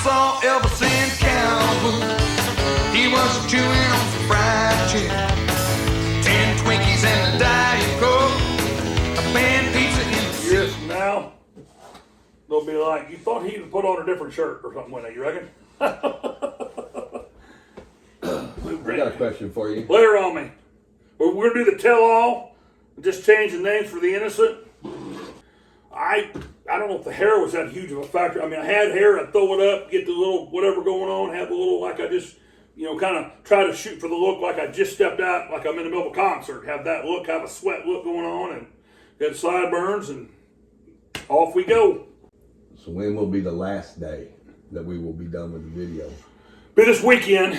saw Elvis in Calhoun. He was chewing on some fried chicken, 10 Twinkies and a Diet Coke, a pan pizza in the Years from now, they'll be like, you thought he'd put on a different shirt or something, wouldn't you reckon? I got a question for you. Lay her on me. We're going to do the tell-all, just change the names for the innocent. I don't know if the hair was that huge of a factor. I mean, I had hair, I'd throw it up, get the little whatever going on, have a little, like I just, kind of try to shoot for the look like I just stepped out, like I'm in the middle of a concert, have that look, have a sweat look going on, and get sideburns, and off we go. So when will be the last day that we will be done with the video? Be this weekend.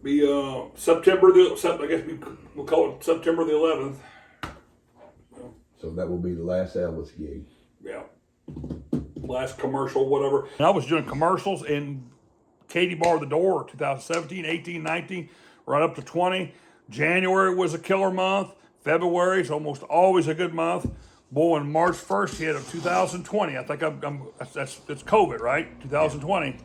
Be September I guess we'll call it September the 11th. So that will be the last Elvis gig. Yeah. Last commercial, whatever. And I was doing commercials in Katie Bar the Door, 2017, 18, 19, right up to 20. January was a killer month. February is almost always a good month. Boy, on March 1st hit of 2020, I think it's COVID, right? 2020.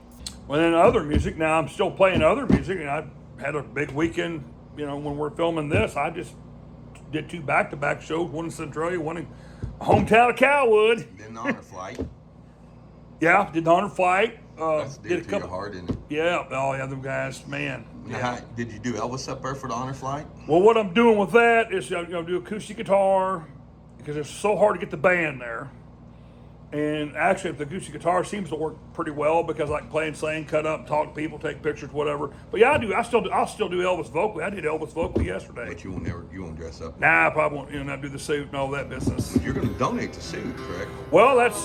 Well, then other music, now I'm still playing other music, and I had a big weekend, when we're filming this. I just did 2 back-to-back shows, one in Centralia, one in hometown of Calwood. Did the honor flight. Yeah, did the honor flight. That's did a to couple. your heart, isn't it? Yeah, oh yeah, them guys, man. Now, did you do Elvis up there for the honor flight? Well, what I'm doing with that is I'm going to do acoustic guitar because it's so hard to get the band there. And actually, if the acoustic guitar seems to work pretty well because I can play and sing, cut up, talk to people, take pictures, whatever. But yeah, I'll still do Elvis vocally. I did Elvis vocally yesterday. But you won't dress up. Nah, I probably won't. Not do the suit and all that business. You're going to donate the suit, correct? Well, that's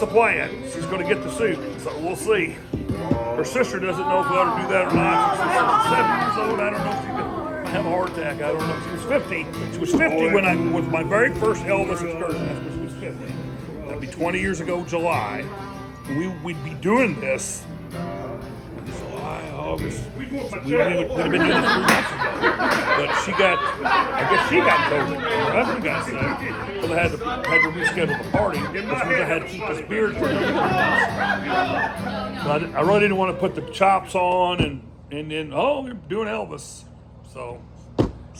the plan. She's going to get the suit, so we'll see. Her sister doesn't know if we ought to do that or not. She's 7 years old. I don't know if she's going to have a heart attack. I don't know. She was 50. She was 50 when I was my very first Elvis excursion. That's when she was 50. That'd be 20 years ago, July. And we'd be doing this in July, August. We'd have been doing this 3 months ago. But I guess she got COVID. Her husband got sick. So they had to reschedule the party. Which means I had to keep this beard for another 3 months. So I really didn't want to put the chops on and then, we're doing Elvis. So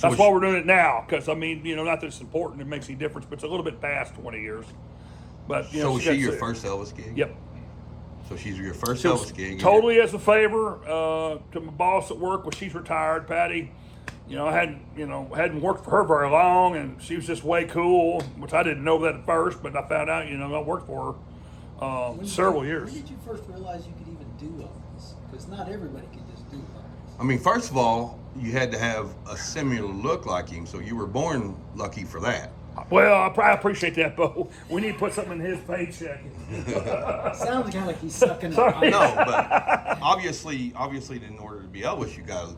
that's why we're doing it now. Because, not that it's important, it makes any difference, but it's a little bit past 20 years. But, so was she your first Elvis gig? Yep. So she's your first Elvis gig? Totally as a favor to my boss at work when she's retired, Patty. I hadn't worked for her very long, and she was just way cool, which I didn't know that at first, but I found out, I worked for her several years. When did you first realize you could even do Elvis? Because not everybody could just do Elvis. First of all, you had to have a similar look like him, so you were born lucky for that. Well, I appreciate that, Bo. We need to put something in his paycheck. Sounds kind of like he's sucking up. No, but obviously, in order to be Elvis, you got to.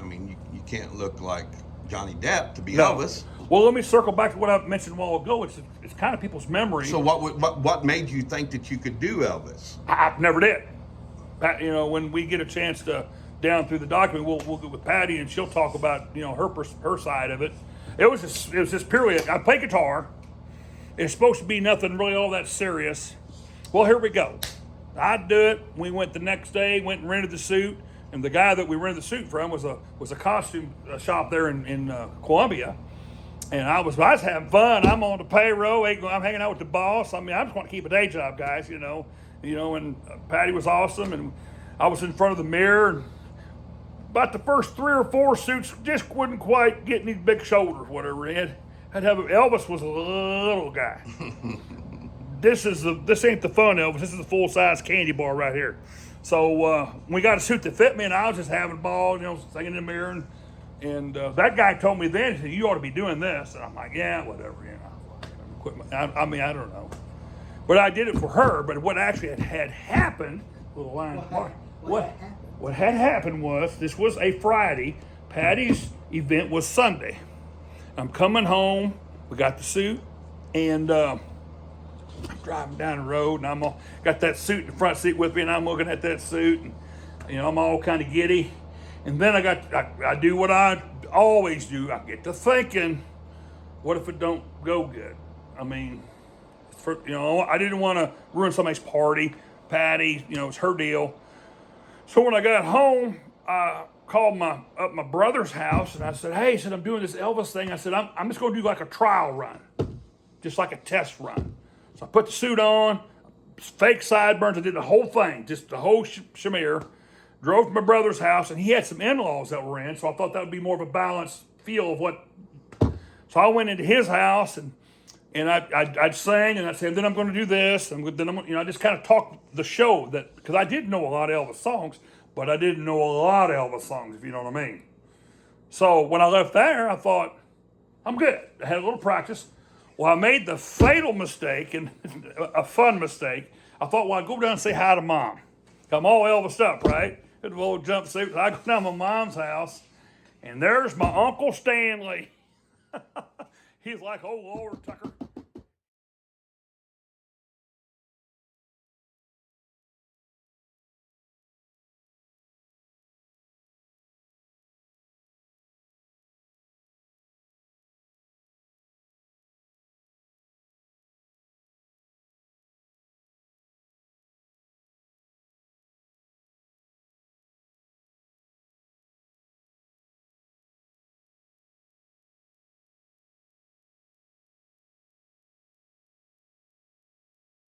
You can't look like Johnny Depp to be Elvis. Well, let me circle back to what I mentioned a while ago. It's kind of people's memory. So what made you think that you could do Elvis? I never did. When we get a chance to down through the document, we'll go with Patty, and she'll talk about her side of it. It was just purely, I play guitar. It's supposed to be nothing really all that serious. Well, here we go. I'd do it. We went the next day, went and rented the suit. And the guy that we rented the suit from was a costume shop there in Columbia. And I was having fun. I'm on the payroll. I'm hanging out with the boss. I just want to keep a day job, guys, and Patty was awesome. And I was in front of the mirror. And about the first 3 or 4 suits just wouldn't quite get these big shoulders, whatever. Elvis was a little guy. This ain't the fun Elvis. This is a full-size candy bar right here. So we got a suit that fit me, and I was just having a ball, singing in the mirror. And that guy told me then, he said, you ought to be doing this. And I'm like, yeah, whatever, I don't know. But I did it for her. But what actually had happened, what had happened was, this was a Friday. Patty's event was Sunday. I'm coming home. We got the suit, and I'm driving down the road, and got that suit in the front seat with me, and I'm looking at that suit, and I'm all kind of giddy. And then I do what I always do. I get to thinking, what if it don't go good? I didn't want to ruin somebody's party. Patty, you know, it's her deal. So when I got home, I called up my brother's house and I said, hey, I said, I'm doing this Elvis thing. I said, I'm just going to do like a trial run, just like a test run. So I put the suit on, fake sideburns. I did the whole thing, just the whole shamir. Drove to my brother's house, and he had some in-laws that were in, so I thought that would be more of a balanced feel of what. So I went into his house, and I'd sing, and I'd say, then I'm going to do this, and then I just kind of talked the show that, because I did know a lot of Elvis songs, but I didn't know a lot of Elvis songs, if you know what I mean. So when I left there, I thought, I'm good. I had a little practice. Well, I made the fatal mistake, and a fun mistake. I thought, well, I'd go down and say hi to Mom. I'm all Elvised up, right? Had a little jumpsuit. I go down to my mom's house, and there's my Uncle Stanley. He's like, oh, Lord, Tucker.